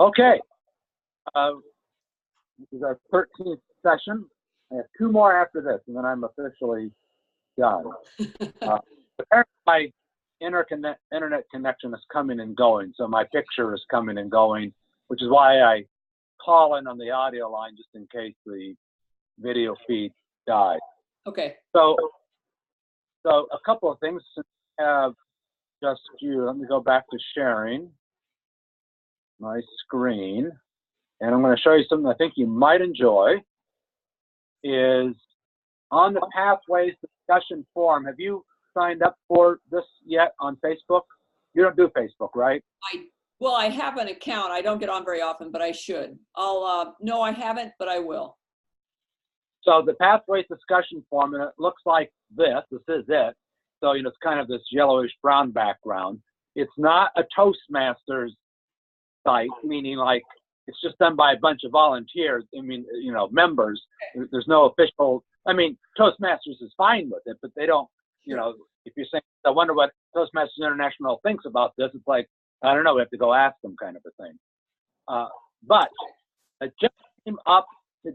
Okay, this is our 13th session. I have 2 more after this, and then I'm officially done. Apparently, my internet connection is coming and going, so my picture is coming and going, which is why I call in on the audio line just in case the video feed died. Okay. So a couple of things. Since I have just you, let me go back to sharing my screen, and I'm going to show you something I think you might enjoy. Is on the Pathways discussion forum. Have you signed up for this yet on Facebook? You don't do Facebook, right? Well, I have an account. I don't get on very often, but I should. No, I haven't, but I will. So the Pathways discussion forum, and it looks like this. This is it. So, it's kind of this yellowish brown background. It's not a Toastmasters site, meaning like it's just done by a bunch of volunteers. I mean, members. There's no official. I mean, Toastmasters is fine with it, but they don't. If you're saying, I wonder what Toastmasters International thinks about this, it's like, I don't know. We have to go ask them, kind of a thing. But it just came up to,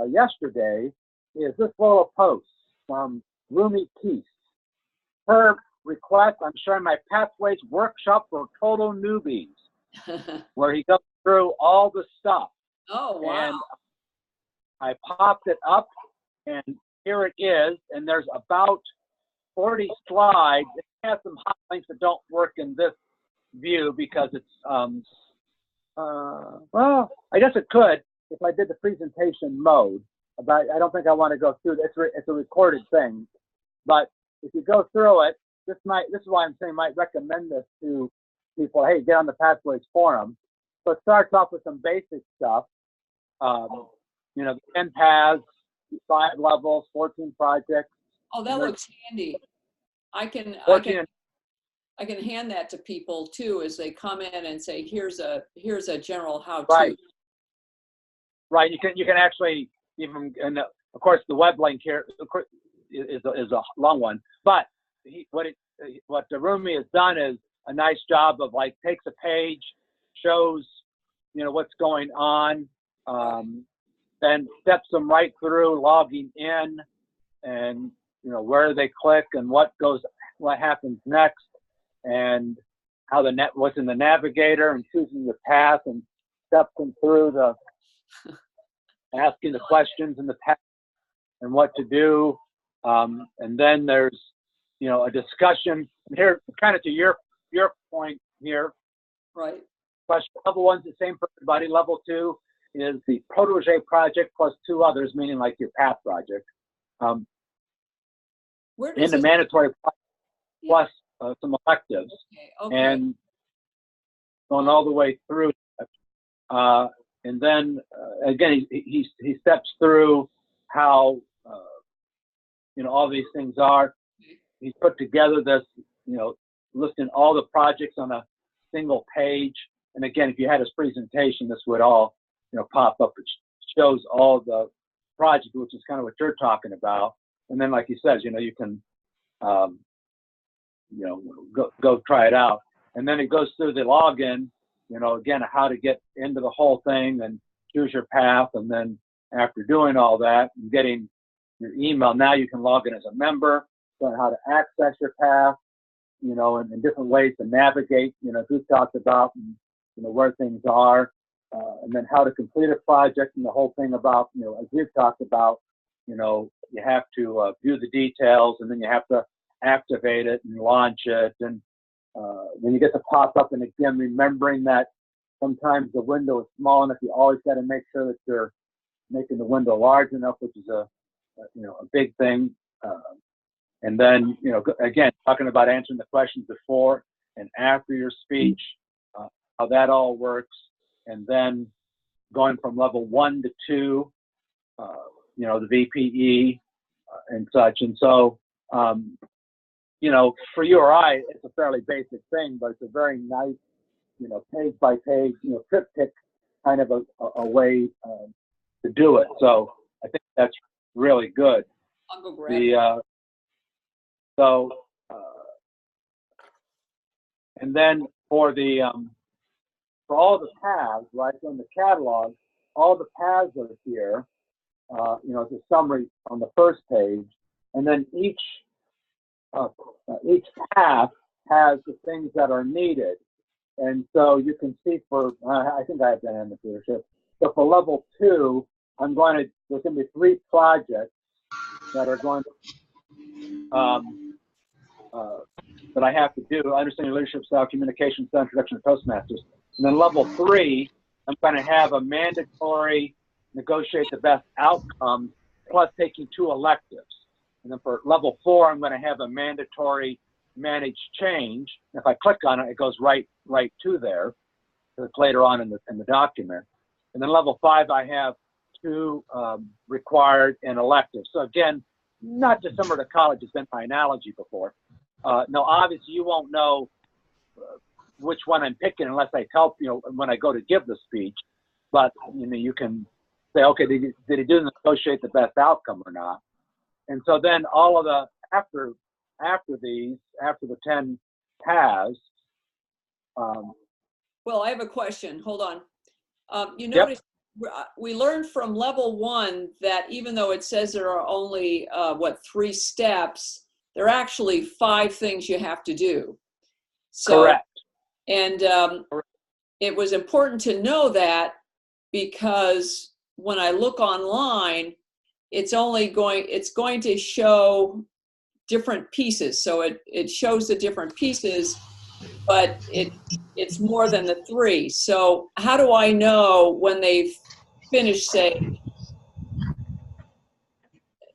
yesterday is this little post from Rumi Keith. Her request, I'm sharing my Pathways workshop for total newbies, where he goes through all the stuff. Oh, wow. And I popped it up, and here it is. And there's about 40 slides. It has some hot links that don't work in this view because it's, well, I guess it could if I did the presentation mode. But I don't think I want to go through it. It's a recorded thing. But if you go through it, this is why I'm saying I might recommend this to people. Hey, get on the Pathways forum. So it starts off with some basic stuff. The 10 paths, 5 levels, 14 projects. Oh, that looks handy. I can hand that to people too as they come in and say, here's a general how-to. Right. You can actually even, and of course the web link here is a long one, but what the Rumi has done is a nice job of like takes a page, shows what's going on, then steps them right through logging in, and where they click and what happens next, and how what's in the navigator, and choosing the path, and steps them through the asking the questions in the path and what to do, and then there's a discussion. And here, kind of to your point here, right? Question level 1's the same for everybody. Level 2 is the protege project plus 2 others, meaning like your path project. In the mandatory plus some electives, okay. and going all the way through. And then again, he steps through how all these things are. He's put together this, listing all the projects on a single page. And again, if you had his presentation, this would all pop up. It shows all the projects, which is kind of what you're talking about. And then, like he says, you can go try it out. And then it goes through the login. Again, how to get into the whole thing and choose your path. And then after doing all that and getting your email, now you can log in as a member, learn how to access your path, and different ways to navigate, who talked about, and, where things are, and then how to complete a project, and the whole thing about, as we've talked about, you have to view the details, and then you have to activate it and launch it, and then you get to pop up. And again, remembering that sometimes the window is small enough, you always got to make sure that you're making the window large enough, which is a big thing. And then, again, talking about answering the questions before and after your speech, how that all works, and then going from level 1 to 2, the VPE and such. And so, for you or I, it's a fairly basic thing, but it's a very nice, page by page, triptych kind of a way to do it. So I think that's really good. I'll go grab it. And then for the for all the paths, right? So in the catalog, all the paths are here. It's a summary on the first page, and then each path has the things that are needed. And so you can see I think I have dynamic leadership. So for level 2, there's going to be 3 projects that are going to, that I have to do: understanding leadership style, communication style, introduction to Toastmasters. And then level 3, I'm going to have a mandatory negotiate the best outcome plus taking 2 electives. And then for level 4, I'm going to have a mandatory manage change. If I click on it, it goes right to there. It's later on in the document. And then level 5, I have 2 required and electives. So again, not dissimilar to college has been my analogy before. No, obviously you won't know which one I'm picking unless I tell when I go to give the speech. But you can say, okay, did he do negotiate the best outcome or not? And so then all of the after the 10 paths. Well, I have a question. Hold on. You Yep. notice we learned from level 1 that even though it says there are only 3 steps, there are actually 5 things you have to do. So, correct. And it was important to know that, because when I look online, it's going to show different pieces. So it shows the different pieces, but it's more than the 3. So how do I know when they've finished saying?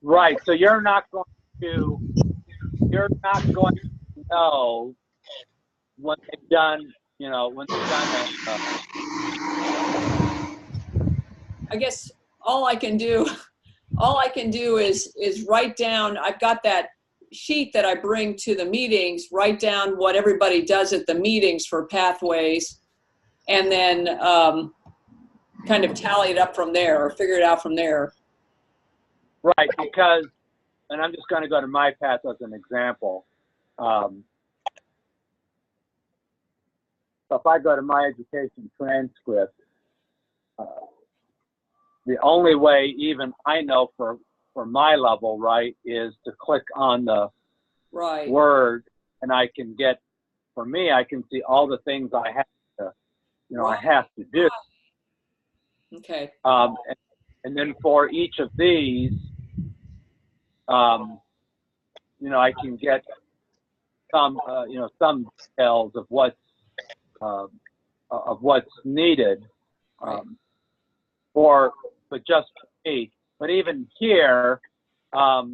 Right. So you're not going to know when they've done, when they've done that. I guess all I can do is write down. I've got that sheet that I bring to the meetings, write down what everybody does at the meetings for pathways, and then kind of tally it up from there or figure it out from there. Right, because, and I'm just going to go to my path as an example. So if I go to my education transcript, the only way even I know for my level, right, is to click on the word, and I can get, for me, I can see all the things I have to, I have to do. Okay. And then for each of these, I can get some, some details of what's needed but just me. But even here, I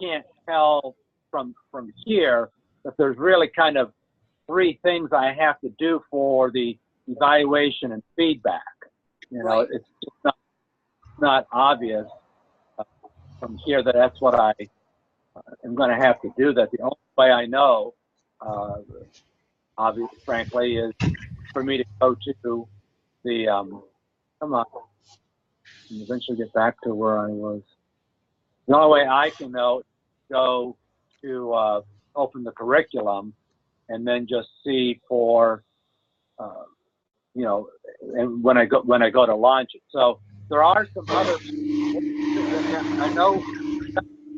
can't tell from here that there's really kind of 3 things I have to do for the evaluation and feedback. It's just not obvious from here that that's what I am going to have to do. That the only way I know, obviously, frankly, is for me to go to the come on, and eventually get back to where I was. The only way I can know is go to open the curriculum and then just see for and when I go to launch it. So there are some other, I know,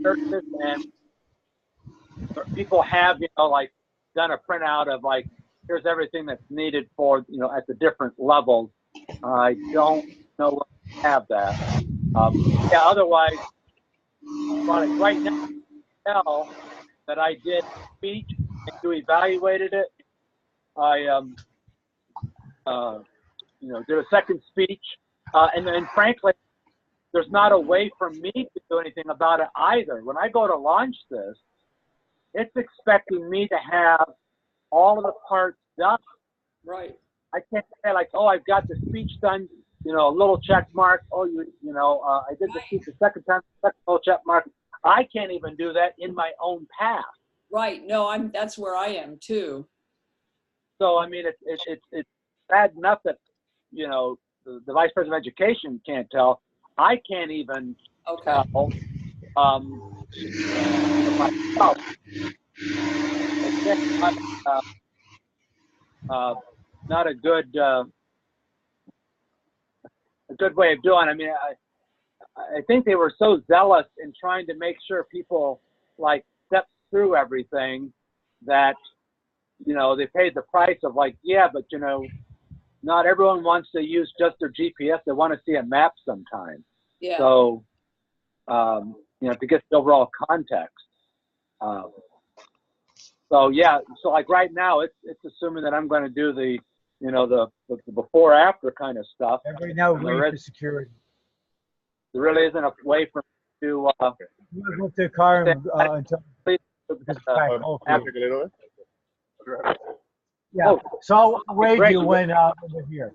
churches and people have like done a printout of like, here's everything that's needed for at the different levels. I don't know what to have that. Otherwise, right now, I tell that I did speech and you evaluated it. I did a second speech, and then frankly, there's not a way for me to do anything about it either. When I go to launch this, it's expecting me to have all of the parts done. Right. I can't say like, oh, I've got the speech done, a little check mark. Oh, I did the speech the second time, second little check mark. I can't even do that in my own path. Right. No, that's where I am too. So I mean, it's bad enough that the vice president of education can't tell. I can't even tell myself. not a good way of doing it. I mean, I think they were so zealous in trying to make sure people like step through everything that, you know, they paid the price of like, yeah, but you know, not everyone wants to use just their GPS. They want to see a map sometimes. Yeah. So, you know, to get the overall context. So yeah, so like right now, it's assuming that I'm going to do the, you know, the before after kind of stuff. Everybody now wait for security. There really isn't a way for me to. You go to the car and until yeah. So I'll wait you when we're here,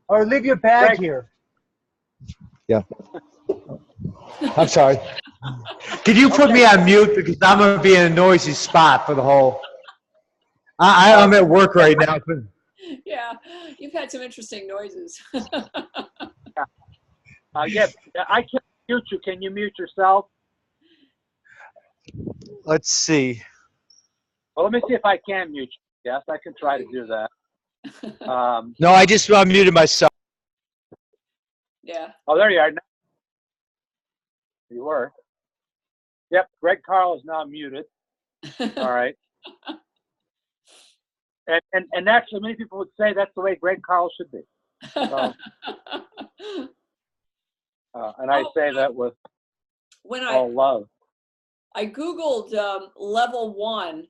or leave your bag here. Yeah. I'm sorry. Can you put me on mute because I'm going to be in a noisy spot for the whole. I'm at work right now. Yeah, you've had some interesting noises. Yeah, I can't mute you. Can you mute yourself? Let's see. Well, let me see if I can mute you. Yes, I can try to do that. No, I just muted myself. Yeah. Oh, there you are. You were. Yep, Greg Carl is now muted. All right. And actually, many people would say that's the way Greg Carl should be. So, and I say that with all love. I Googled level 1,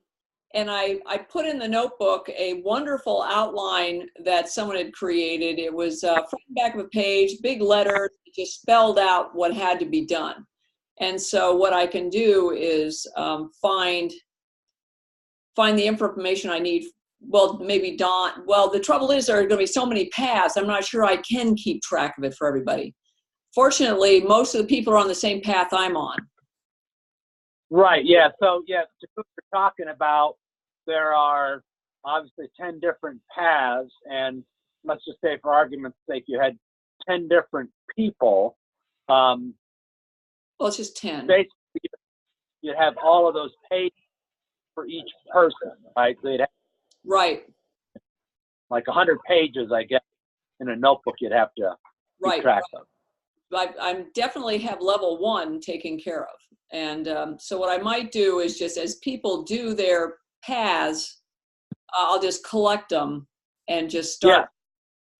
and I put in the notebook a wonderful outline that someone had created. It was front and back of a page, big letters, just spelled out what had to be done. And so what I can do is find the information I need. Well, maybe Don. Well, the trouble is there are going to be so many paths. I'm not sure I can keep track of it for everybody. Fortunately, most of the people are on the same path I'm on. Right. Yeah. So yeah, to what you're talking about, there are obviously 10 different paths, and let's just say, for argument's sake, you had 10 different people. Well, it's just 10. Basically, you'd have all of those pages for each person, right? So you'd have right. Like 100 pages, I guess, in a notebook you'd have to keep track of. I definitely have level 1 taken care of. And so what I might do is just as people do their paths, I'll just collect them and just start.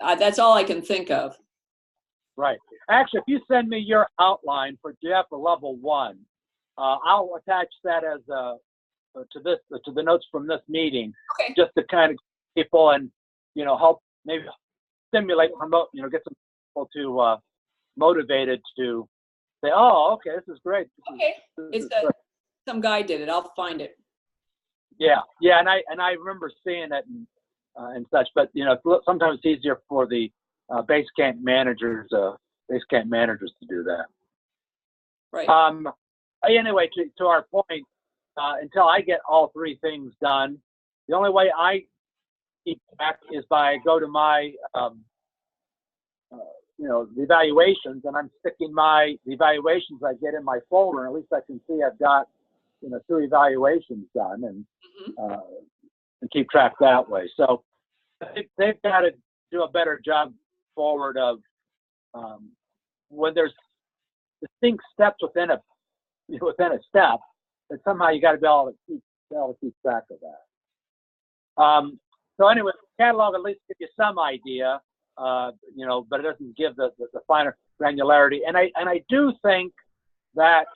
Yeah. That's all I can think of. Right. Actually, if you send me your outline for Jeff for level 1, I'll attach that as to the notes from this meeting, okay, just to kind of people and, you know, help maybe stimulate, promote, you know, get some people to motivated to say, oh, okay, this is great. Some guy did it. I'll find it. Yeah, yeah, and I remember seeing it and such, but you know, sometimes it's easier for the base camp managers to do that. Right. Anyway, to our point, until I get all 3 things done, the only way I keep track is go to my you know, the evaluations, and I'm sticking the evaluations I get in my folder, and at least I can see I've got, you know, 2 evaluations done, and and keep track that way. So they've got to do a better job forward of when there's distinct steps within a step, that somehow you got to be able to keep track of that. So anyway, the catalog at least gives you some idea. You know, but it doesn't give the finer granularity. And I do think that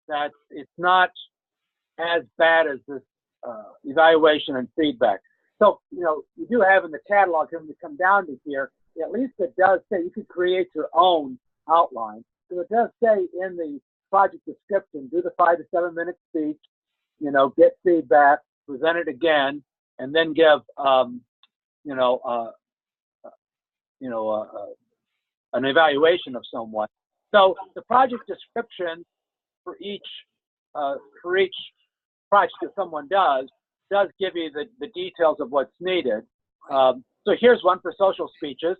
that it's not as bad as this evaluation and feedback. So, you know, you do have in the catalog, when we come down to here, at least it does say you could create your own outline. So it does say in the project description, do the 5 to 7 minute speech, you know, get feedback, present it again, and then give an evaluation of someone. So the project description for each project that someone does give you the details of what's needed. So here's one for social speeches.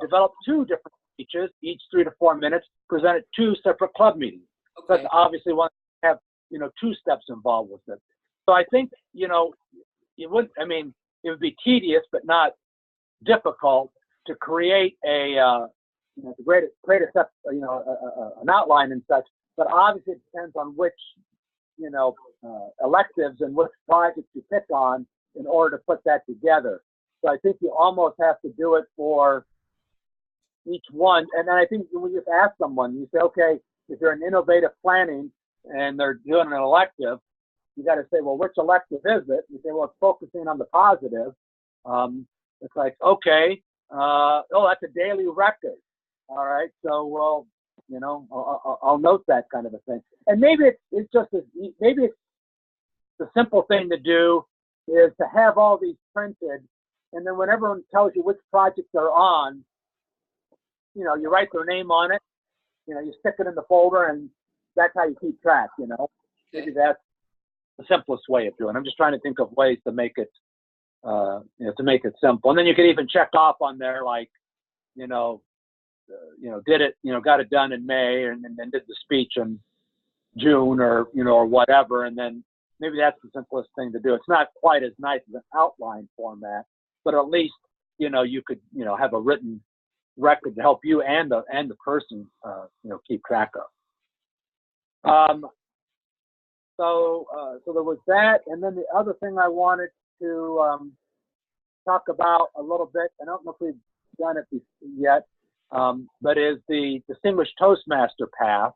Develop 2 different speeches, each 3 to 4 minutes, present at 2 separate club meetings. Okay. That's obviously one that have, you know, 2 steps involved with it. So I think, you know, you wouldn't, I mean, it would be tedious, but not difficult to create a, you know, to create a step, you know, an outline and such. But obviously, it depends on which, you know, electives and which projects you pick on in order to put that together. So I think you almost have to do it for each one. And then I think when you just ask someone, you say, okay, if you're in innovative planning and they're doing an elective, you got to say, well, which elective is it? You say, well, it's focusing on the positive. It's like, okay, oh, that's a daily record. All right, so, well, you know, I'll note that kind of a thing. And maybe it's just, maybe it's the simple thing to do is to have all these printed, and then when everyone tells you which project they're on, you know, you write their name on it, you know, you stick it in the folder, and that's how you keep track, you know. Maybe that's the simplest way of doing it. I'm just trying to think of ways to make it, you know, to make it simple. And then you could even check off on there, like, you know, did it, you know, got it done in May, and then did the speech in June, or, you know, or whatever. And then maybe that's the simplest thing to do. It's not quite as nice as an outline format, but at least, you know, you could, you know, have a written record to help you and the person, you know, keep track of. So there was that, and then the other thing I wanted to talk about a little bit, I don't know if we've done it yet, but is the Distinguished Toastmaster path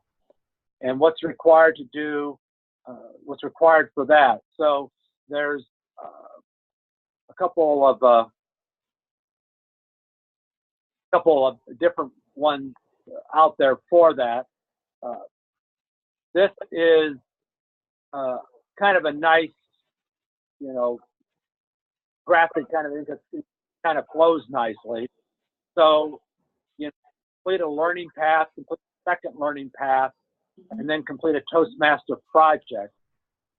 and what's required to do, what's required for that. So there's a couple of different ones out there for that. This is kind of a nice, you know, graphic kind of thing, because it kind of flows nicely. So, you know, complete a learning path, complete a second learning path, and then complete a Toastmaster project.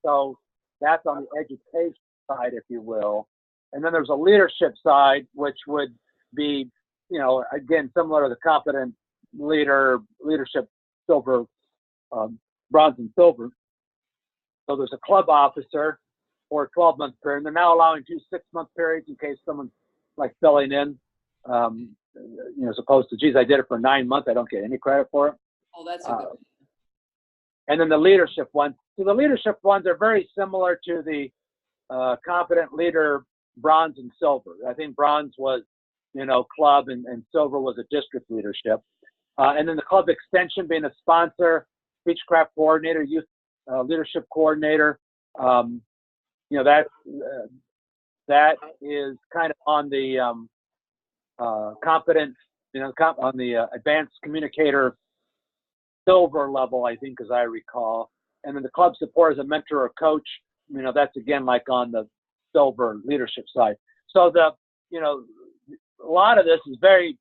So that's on the education side, if you will. And then there's a leadership side, which would be, you know, again, similar to the competent leadership silver, bronze and silver. So there's a club officer for a 12-month period. And they're now allowing 2 6-month periods in case someone's like filling in, you know, as opposed to, geez, I did it for 9 months, I don't get any credit for it. Oh, that's a good. And then the leadership ones. So the leadership ones are very similar to the competent leader bronze and silver. I think bronze was, you know, club, and silver was a district leadership. And then the club extension being a sponsor, speechcraft coordinator, youth leadership coordinator. You know, that is kind of on the competent, you know, on the advanced communicator silver level, I think, as I recall. And then the club support as a mentor or coach, you know, that's again like on the silver leadership side. So the, you know, a lot of this is very,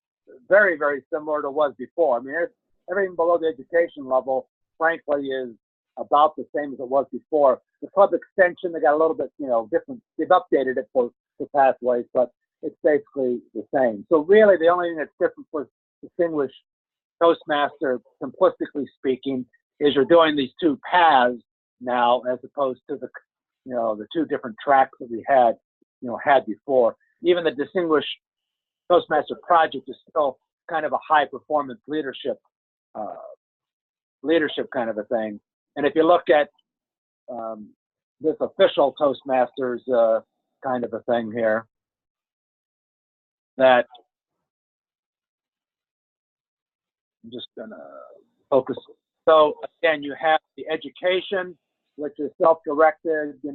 very, very similar to what was before. I mean, everything below the education level, frankly, is about the same as it was before. The club extension, they got a little bit, you know, different. They've updated it for pathways, but it's basically the same. So really, the only thing that's different for Distinguished Toastmaster, simplistically speaking, is you're doing these 2 paths now, as opposed to the, you know, the 2 different tracks that we had, you know, had before. Even the Distinguished Toastmaster project is still kind of a high performance leadership kind of a thing. And if you look at this official Toastmasters kind of a thing here, that I'm just gonna focus. So again, you have the education, which is self-directed. You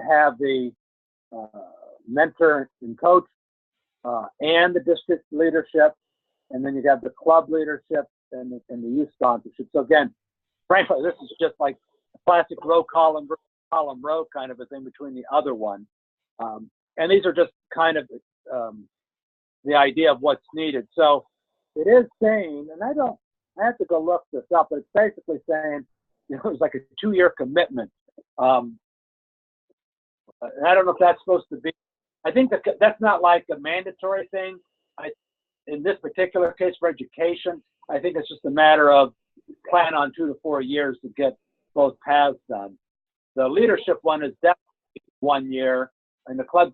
have the mentor and coach, and the district leadership, and then you have the club leadership and the youth sponsorship. So again, frankly, this is just like a classic row column row kind of a thing between the other one. And these are just kind of the idea of what's needed. So it is saying, and I have to go look this up, but it's basically saying, you know, it's like a 2-year commitment. And I don't know if that's supposed to be, I think that's not like a mandatory thing. In this particular case for education, I think it's just a matter of plan on 2 to 4 years to get both paths done. The leadership one is definitely 1 year, and the club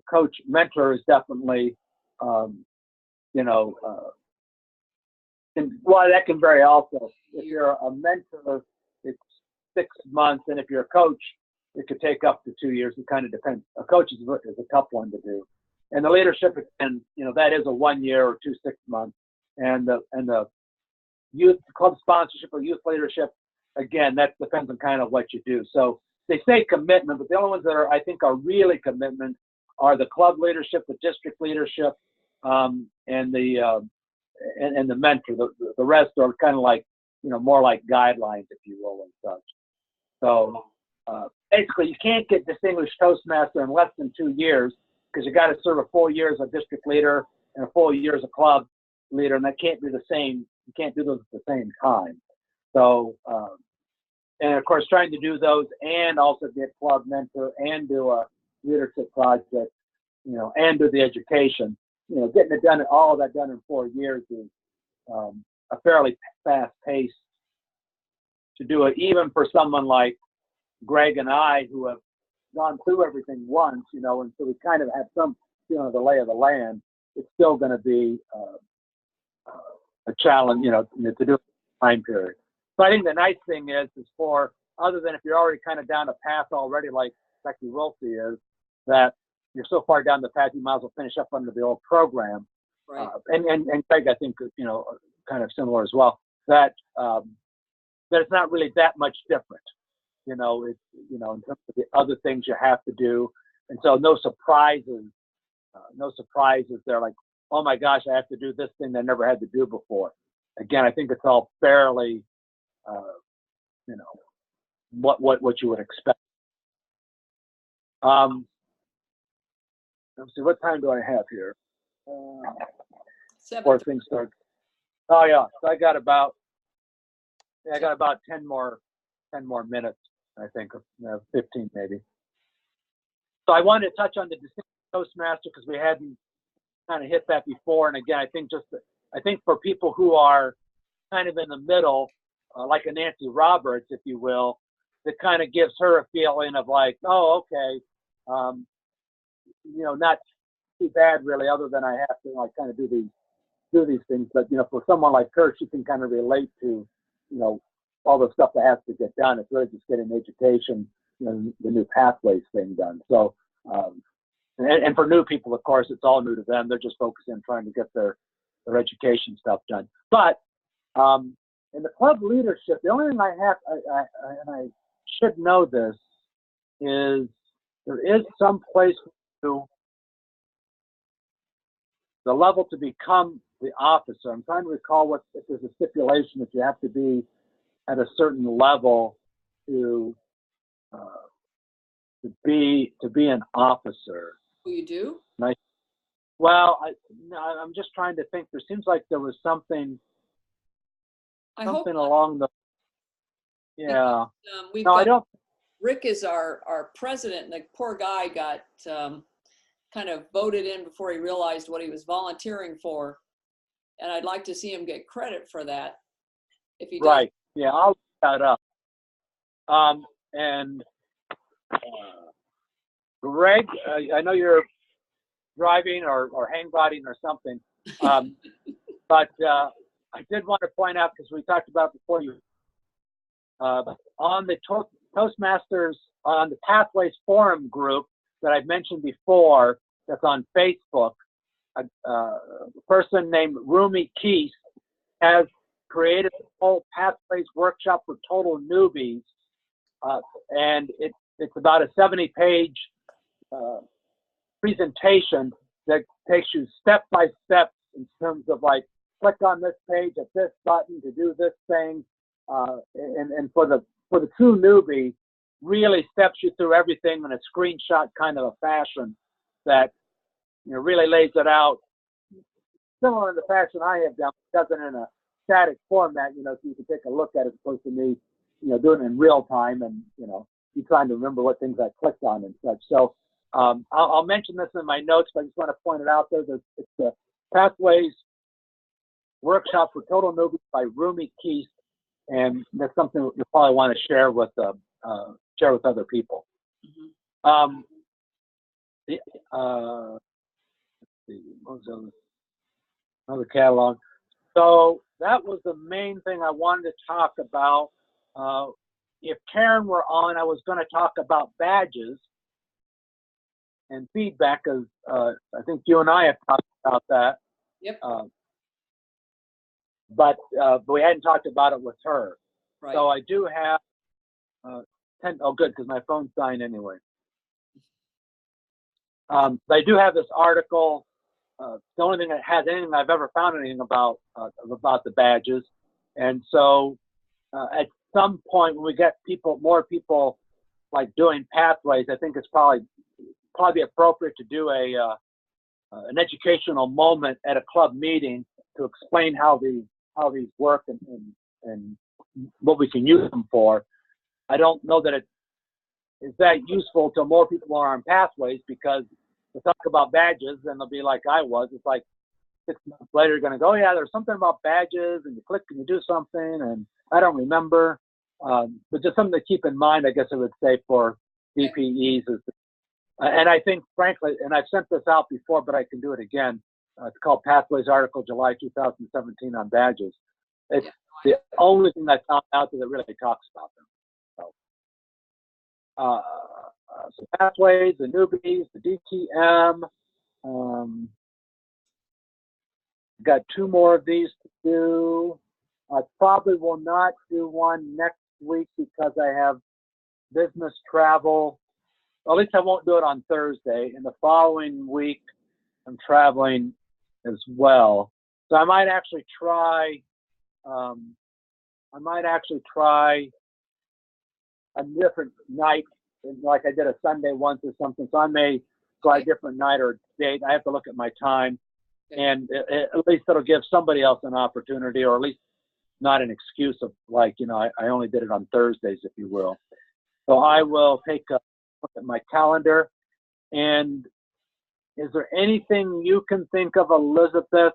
coach mentor is definitely, you know, and well, that can vary also. If you're a mentor, it's 6 months, and if you're a coach, it could take up to 2 years. It kind of depends. A coach is a tough one to do, and the leadership, and you know, that is a 1 year or 2 6 months, and the youth club sponsorship or youth leadership, again, that depends on kind of what you do. So they say commitment, but the only ones that are, I think, are really commitment are the club leadership, the district leadership, and the mentor. The rest are kind of like, you know, more like guidelines, if you will, and such. So basically, you can't get distinguished Toastmaster in less than 2 years, because you got to serve a full year as a district leader and a full year as a club leader, and that can't be the same. You can't do those at the same time. So, and of course, trying to do those and also get club mentor and do a leadership project, you know, and do the education. You know, getting it done, all of that done in 4 years is a fairly fast pace to do it, even for someone like Greg and I, who have gone through everything once, you know, and so we kind of have some, you know, the lay of the land. It's still going to be a challenge, you know, to do a time period. So I think the nice thing is for, other than if you're already kind of down the path already, like Becky Wilsey is, that you're so far down the path, you might as well finish up under the old program. Right. And Greg, I think, you know, kind of similar as well, that that it's not really that much different. You know, it's, you know, in terms of the other things you have to do. And so no surprises. They're like, oh my gosh, I have to do this thing that I never had to do before. Again, I think it's all fairly, you know, what you would expect. Let's see, what time do I have here? Before things start. Oh yeah, so I got about 10 more minutes, I think, 15 maybe. So I wanted to touch on the distinguished Toastmaster because we hadn't kind of hit that before. And again, I think for people who are kind of in the middle, like a Nancy Roberts, if you will, that kind of gives her a feeling of like, oh, okay, you know, not too bad really, other than I have to like kind of do these things. But you know, for someone like her, she can kind of relate to, you know, all the stuff that has to get done. It's really just getting education, you know, the new pathways thing done. So, and for new people, of course, it's all new to them. They're just focusing on trying to get their education stuff done. But in the club leadership, the only thing I have, and I should know this, is there is some place to the level to become the officer. I'm trying to recall if there's a stipulation that you have to be at a certain level to be an officer. Oh, you do? I'm just trying to think. There seems like there was something along the. Yeah. Because, Rick is our president, and the poor guy got kind of voted in before he realized what he was volunteering for, and I'd like to see him get credit for that. If he does. Right. Yeah, I'll look that up. And Greg, I know you're driving or hang gliding or something, but I did want to point out, because we talked about before, you on the Toastmasters, on the Pathways Forum group that I've mentioned before, that's on Facebook, a person named Rumi Keese has created a whole Pathways workshop for total newbies, and it's about a 70-page presentation that takes you step by step in terms of like, click on this page at this button to do this thing, and for the true newbie, really steps you through everything in a screenshot kind of a fashion that, you know, really lays it out similar in the fashion I have done, does it in a static format, you know, so you can take a look at it, as opposed to me, you know, doing it in real time and, you know, you trying to remember what things I clicked on and such. So I'll mention this in my notes, but I just want to point it out there that it's the Pathways Workshop for Total Newbies by Rumi Keese, and that's something you probably want to share with other people. Mm-hmm. The, let's see, what was another catalog. So that was the main thing I wanted to talk about. If Karen were on, I was going to talk about badges and feedback, because I think you and I have talked about that. Yep. But we hadn't talked about it with her. Right. So I do have 10. Oh, good, because my phone's dying anyway. I do have this article. The only thing that has anything I've ever found anything about the badges, and so at some point when we get more people like doing pathways, I think it's probably appropriate to do an educational moment at a club meeting to explain how these work and what we can use them for. I don't know that it is that useful to more people are on pathways, because to talk about badges, and they'll be like I was. It's like 6 months later, you're going to go, oh, yeah, there's something about badges, and you click and you do something, and I don't remember. But just something to keep in mind, I guess I would say, for DPEs is, and I think, frankly, and I've sent this out before, but I can do it again. It's called Pathways Article, July 2017 on badges. It's the only thing I found out that really talks about them. So pathways, the newbies, the DTM. Got 2 more of these to do. I probably will not do one next week because I have business travel. Well, at least I won't do it on Thursday. And the following week, I'm traveling as well. So I might actually try. A different night, like I did a Sunday once or something. So I may try a different night or date. I have to look at my time, and at least it'll give somebody else an opportunity, or at least not an excuse of like, I only did it on Thursdays, if you will. So I will take a look at my calendar. And is there anything you can think of, Elizabeth,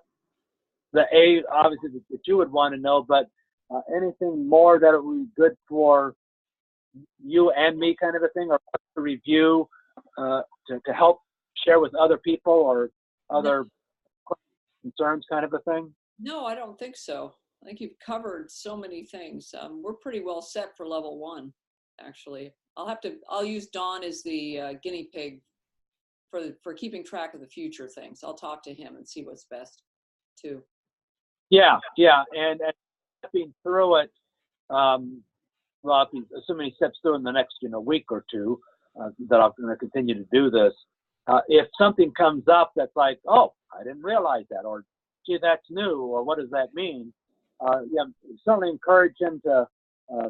obviously that you would want to know, but anything more that would be good for you and me, kind of a thing, or to review to help share with other people or other concerns, kind of a thing? No, I don't think so. I think you've covered so many things. We're pretty well set for level 1, actually. I'll use Don as the guinea pig for keeping track of the future things. I'll talk to him and see what's best too. Yeah. And stepping through it, well, assuming he steps through in the next week or two, that I'm going to continue to do this. If something comes up that's like, oh, I didn't realize that, or gee, that's new, or what does that mean? Certainly encourage him to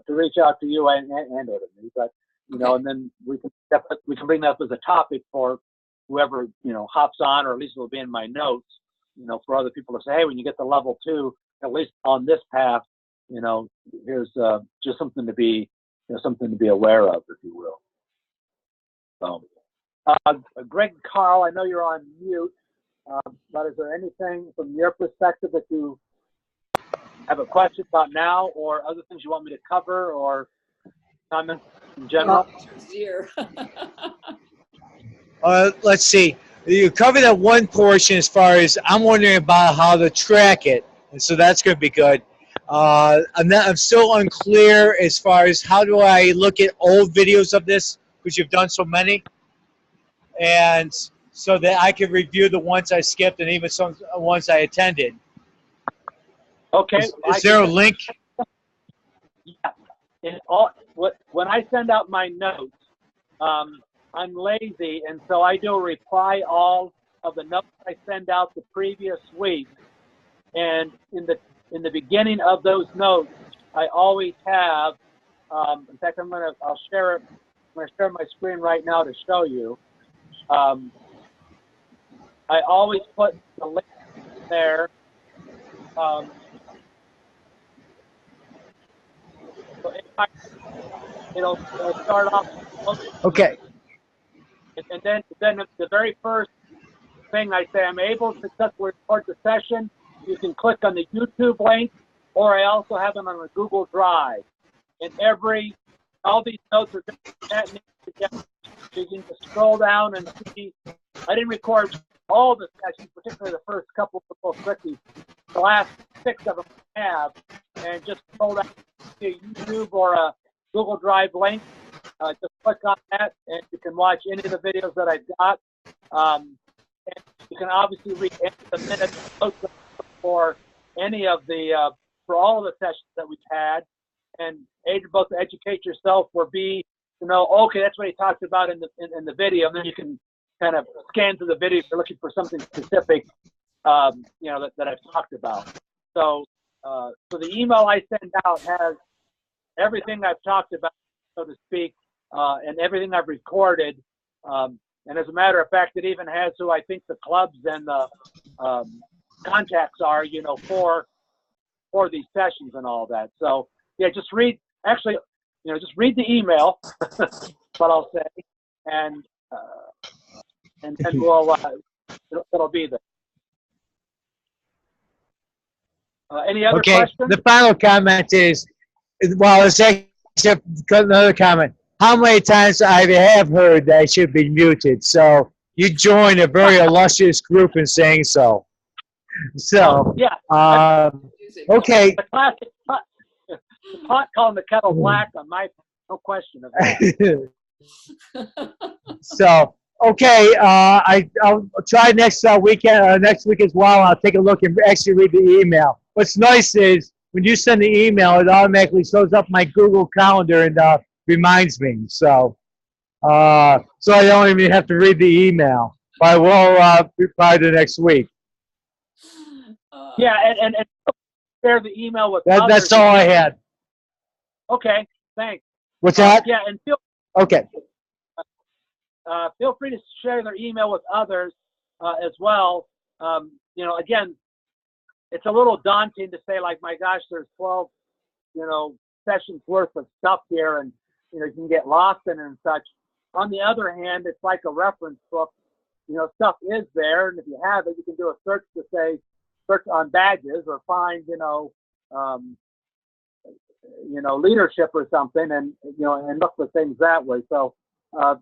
reach out to you and or to me. But and then we can bring that up as a topic for whoever hops on, or at least it'll be in my notes. For other people to say, hey, when you get to level 2, at least on this path, here's just something to be aware of, if you will. So, Greg Carl, I know you're on mute, but is there anything from your perspective that you have a question about now, or other things you want me to cover, or comments in general? Let's see. You covered that one portion as far as I'm wondering about how to track it, and so that's going to be good. I'm still unclear as far as how do I look at old videos of this, because you've done so many, and so that I can review the ones I skipped and even some ones I attended. Okay. Is there a link? Yeah. When I send out my notes, I'm lazy, and so I do reply all of the notes I send out the previous week. And in the beginning of those notes, I always have. In fact, I'll share it. I'm going to share my screen right now to show you. I always put the link there. So it'll start off. Okay. And then the very first thing I say, I'm able to successfully record the session. You can click on the YouTube link, or I also have them on a Google Drive. And every all these notes are just together. So you can just scroll down and see. I didn't record all the sessions, particularly the first couple of quickly. The last 6 of them I have, and just scroll down to a YouTube or a Google Drive link. Just click on that, and you can watch any of the videos that I've got. And you can obviously read any of the minutes for any of the for all of the sessions that we've had, and both to educate yourself or B, to know, okay, that's what he talked about in the video, and then you can kind of scan through the video if you're looking for something specific, you know, that I've talked about. So, so the email I send out has everything I've talked about, so to speak, and everything I've recorded. And as a matter of fact, it even has who I think the clubs and the contacts are, you know, for these sessions and all that. So yeah, just read. Actually, you know, just read the email. What I'll say, and then we'll it'll be there. Any other questions? The final comment is, well, it's actually another comment. How many times I have heard that I should be muted? So you join a very illustrious group in saying so. So, yeah. Okay. The classic pot calling the kettle black on my, no question of that. So, okay, I'll try next weekend, next week as well. I'll take a look and actually read the email. What's nice is when you send the email, it automatically shows up my Google Calendar and reminds me. So, so I don't even have to read the email. But I will reply to next week. Yeah, and share the email with others. That's all I had. Okay, thanks. What's that? Yeah, and feel free to share their email with others as well. You know, again, it's a little daunting to say, like, my gosh, there's 12, you know, sessions worth of stuff here, and you know, you can get lost in it and such. On the other hand, it's like a reference book. You know, stuff is there, and if you have it, you can do a search to say, search on badges or find, you know, leadership or something, and you know, and look for things that way. So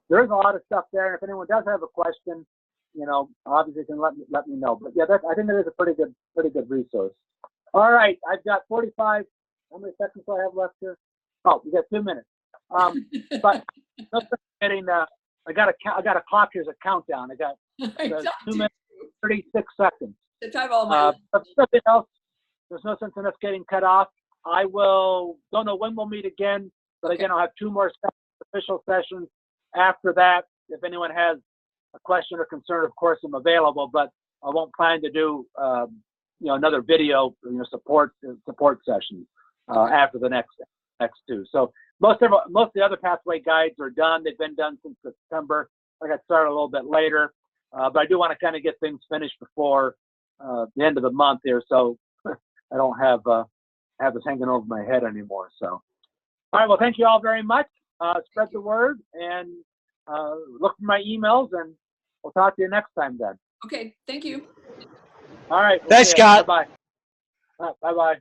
there's a lot of stuff there, and if anyone does have a question, you know, obviously you can let me know. But yeah, I think that is a pretty good resource. All right, I've got 45. How many seconds do I have left here? Oh, we got 2 minutes. But getting I got a clock here as a countdown. I got 2 minutes 36 seconds. The time all my but something else, there's no sense in us getting cut off. I don't know when we'll meet again, but again, I'll have 2 more official sessions after that. If anyone has a question or concern, of course, I'm available, but I won't plan to do, you know, another video, you know, support session after the next 2. So most of the other pathway guides are done. They've been done since September. I got started a little bit later, but I do want to kind of get things finished before the end of the month here, so I don't have this hanging over my head anymore. So, all right. Well, thank you all very much. Spread the word and look for my emails, and we'll talk to you next time then. Okay. Thank you. All right. Thanks, Scott. Bye-bye. Bye-bye.